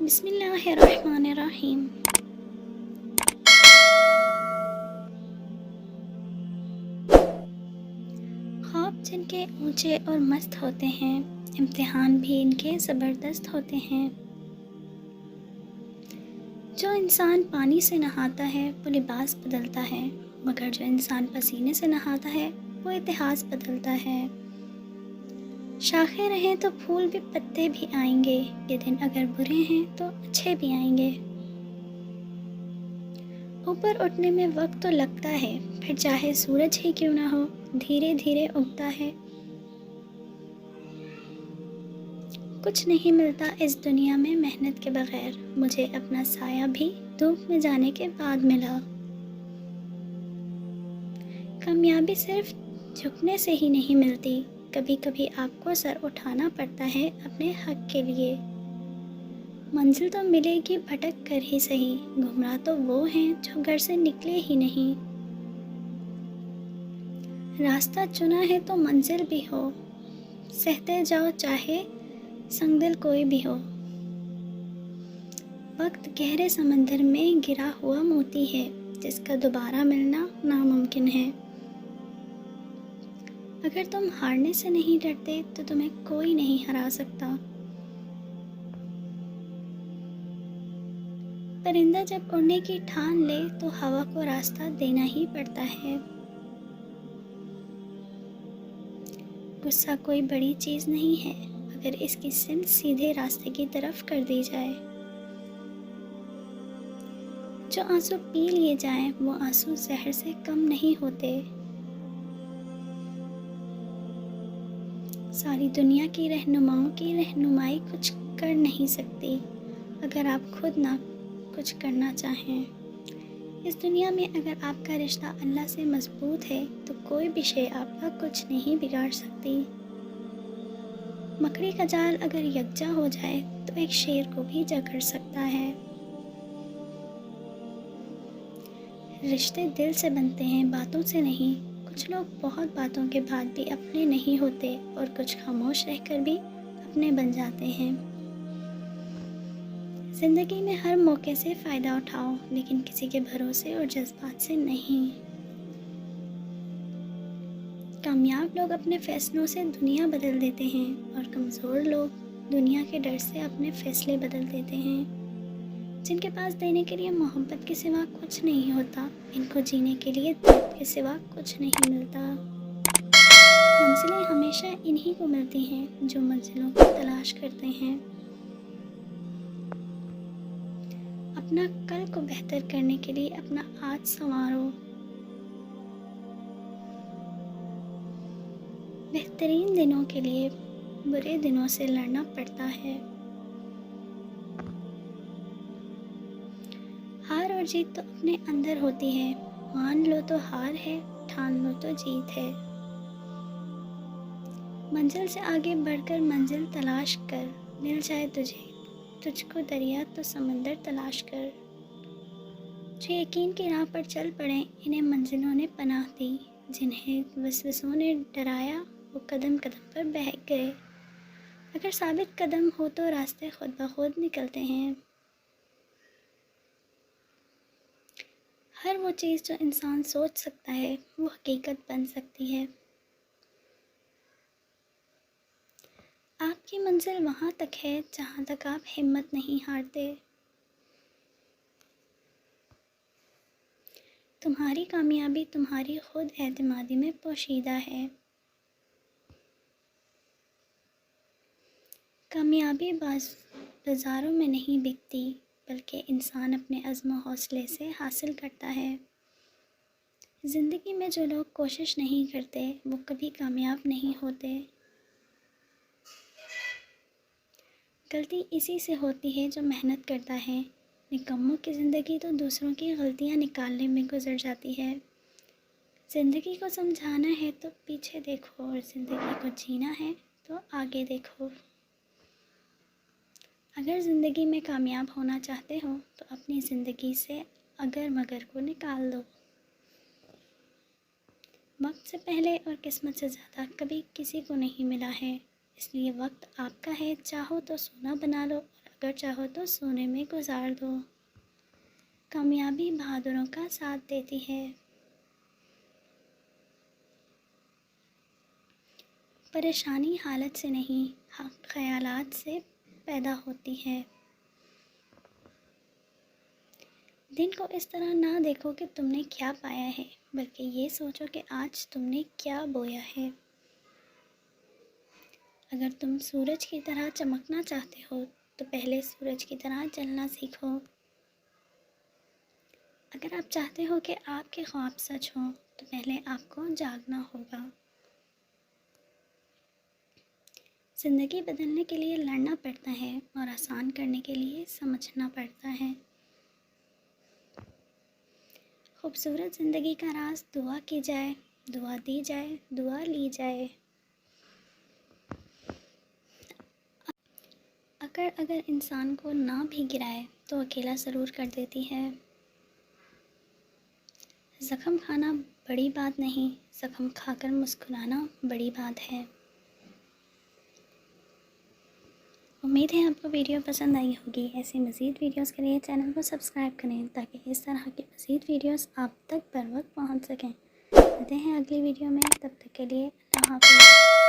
بسم اللہ الرحمن الرحیم۔ خواب جن کے اونچے اور مست ہوتے ہیں، امتحان بھی ان کے زبردست ہوتے ہیں۔ جو انسان پانی سے نہاتا ہے وہ لباس بدلتا ہے، مگر جو انسان پسینے سے نہاتا ہے وہ اتہاس بدلتا ہے۔ شاخیں رہیں تو پھول بھی پتے بھی آئیں گے، یہ دن اگر برے ہیں تو اچھے بھی آئیں گے۔ اوپر اٹھنے میں وقت تو لگتا ہے، پھر چاہے سورج ہی کیوں نہ ہو، دھیرے دھیرے اگتا ہے۔ کچھ نہیں ملتا اس دنیا میں محنت کے بغیر، مجھے اپنا سایہ بھی دھوپ میں جانے کے بعد ملا۔ کامیابی صرف جھکنے سے ہی نہیں ملتی، کبھی کبھی آپ کو سر اٹھانا پڑتا ہے اپنے حق کے لیے۔ منزل تو ملے گی بھٹک کر ہی صحیح، گمراہ تو وہ ہیں جو گھر سے نکلے ہی نہیں۔ راستہ چنا ہے تو منزل بھی ہو، سہتے جاؤ چاہے سنگ دل کوئی بھی ہو۔ وقت گہرے سمندر میں گرا ہوا موتی ہے، جس کا دوبارہ ملنا ناممکن ہے۔ اگر تم ہارنے سے نہیں ڈرتے تو تمہیں کوئی نہیں ہرا سکتا۔ پرندہ جب اڑنے کی ٹھان لے تو ہوا کو راستہ دینا ہی پڑتا ہے۔ غصہ کوئی بڑی چیز نہیں ہے اگر اس کی سمت سیدھے راستے کی طرف کر دی جائے۔ جو آنسو پی لیے جائیں وہ آنسو زہر سے کم نہیں ہوتے۔ ساری دنیا کی رہنماؤں کی رہنمائی کچھ کر نہیں سکتی اگر آپ خود نہ کچھ کرنا چاہیں۔ اس دنیا میں اگر آپ کا رشتہ اللہ سے مضبوط ہے تو کوئی بھی شے آپ کا کچھ نہیں بگاڑ سکتی۔ مکڑی کا جال اگر یکجا ہو جائے تو ایک شیر کو بھی جکڑ سکتا ہے۔ رشتے دل سے بنتے ہیں، باتوں سے نہیں۔ کچھ لوگ بہت باتوں کے بعد بھی اپنے نہیں ہوتے اور کچھ خاموش رہ کر بھی اپنے بن جاتے ہیں۔ زندگی میں ہر موقع سے فائدہ اٹھاؤ، لیکن کسی کے بھروسے اور جذبات سے نہیں۔ کامیاب لوگ اپنے فیصلوں سے دنیا بدل دیتے ہیں اور کمزور لوگ دنیا کے ڈر سے اپنے فیصلے بدل دیتے ہیں۔ جن کے پاس دینے کے لیے محبت کے سوا کچھ نہیں ہوتا، ان کو جینے کے لیے درد کے سوا کچھ نہیں ملتا۔ منزلیں ہمیشہ انہی کو ملتی ہیں جو منزلوں کی تلاش کرتے ہیں۔ اپنا کل کو بہتر کرنے کے لیے اپنا آج سنوارو۔ بہترین دنوں کے لیے برے دنوں سے لڑنا پڑتا ہے۔ ہار اور جیت تو اپنے اندر ہوتی ہے، مان لو تو ہار ہے، ٹھان لو تو جیت ہے۔ منزل سے آگے بڑھ کر منزل تلاش کر، مل جائے تجھ کو دریا تو سمندر تلاش کر۔ جو یقین کی راہ پر چل پڑے انہیں منزلوں نے پناہ دی، جنہیں وسوسوں نے ڈرایا وہ قدم قدم پر بہک گئے۔ اگر ثابت قدم ہو تو راستے خود بخود نکلتے ہیں۔ ہر وہ چیز جو انسان سوچ سکتا ہے وہ حقیقت بن سکتی ہے۔ آپ کی منزل وہاں تک ہے جہاں تک آپ ہمت نہیں ہارتے۔ تمہاری کامیابی تمہاری خود اعتمادی میں پوشیدہ ہے۔ کامیابی بازاروں میں نہیں بکتی، بلکہ انسان اپنے عزم و حوصلے سے حاصل کرتا ہے۔ زندگی میں جو لوگ کوشش نہیں کرتے وہ کبھی کامیاب نہیں ہوتے۔ غلطی اسی سے ہوتی ہے جو محنت کرتا ہے۔ نکموں کی زندگی تو دوسروں کی غلطیاں نکالنے میں گزر جاتی ہے۔ زندگی کو سمجھانا ہے تو پیچھے دیکھو، اور زندگی کو جینا ہے تو آگے دیکھو۔ اگر زندگی میں کامیاب ہونا چاہتے ہو تو اپنی زندگی سے اگر مگر کو نکال دو۔ وقت سے پہلے اور قسمت سے زیادہ کبھی کسی کو نہیں ملا ہے، اس لیے وقت آپ کا ہے، چاہو تو سونا بنا لو اور اگر چاہو تو سونے میں گزار دو۔ کامیابی بہادروں کا ساتھ دیتی ہے۔ پریشانی حالت سے نہیں، خیالات سے پیدا ہوتی ہے۔ دن کو اس طرح نہ دیکھو کہ تم نے کیا پایا ہے، بلکہ یہ سوچو کہ آج تم نے کیا بویا ہے۔ اگر تم سورج کی طرح چمکنا چاہتے ہو تو پہلے سورج کی طرح جلنا سیکھو۔ اگر آپ چاہتے ہو کہ آپ کے خواب سچ ہوں تو پہلے آپ کو جاگنا ہوگا۔ زندگی بدلنے کے لیے لڑنا پڑتا ہے اور آسان کرنے کے لیے سمجھنا پڑتا ہے۔ خوبصورت زندگی کا راز دعا کی جائے، دعا دی جائے، دعا لی جائے۔ اگر انسان کو نہ بھی گرائے تو اکیلا ضرور کر دیتی ہے۔ زخم کھانا بڑی بات نہیں، زخم کھا کر مسکرانا بڑی بات ہے۔ امید ہے آپ کو ویڈیو پسند آئی ہوگی۔ ایسی مزید ویڈیوز کے لیے چینل کو سبسکرائب کریں تاکہ اس طرح کی مزید ویڈیوز آپ تک بر وقت پہنچ سکیں۔ ملتے ہیں اگلی ویڈیو میں، تب تک کے لیے اللہ حافظ۔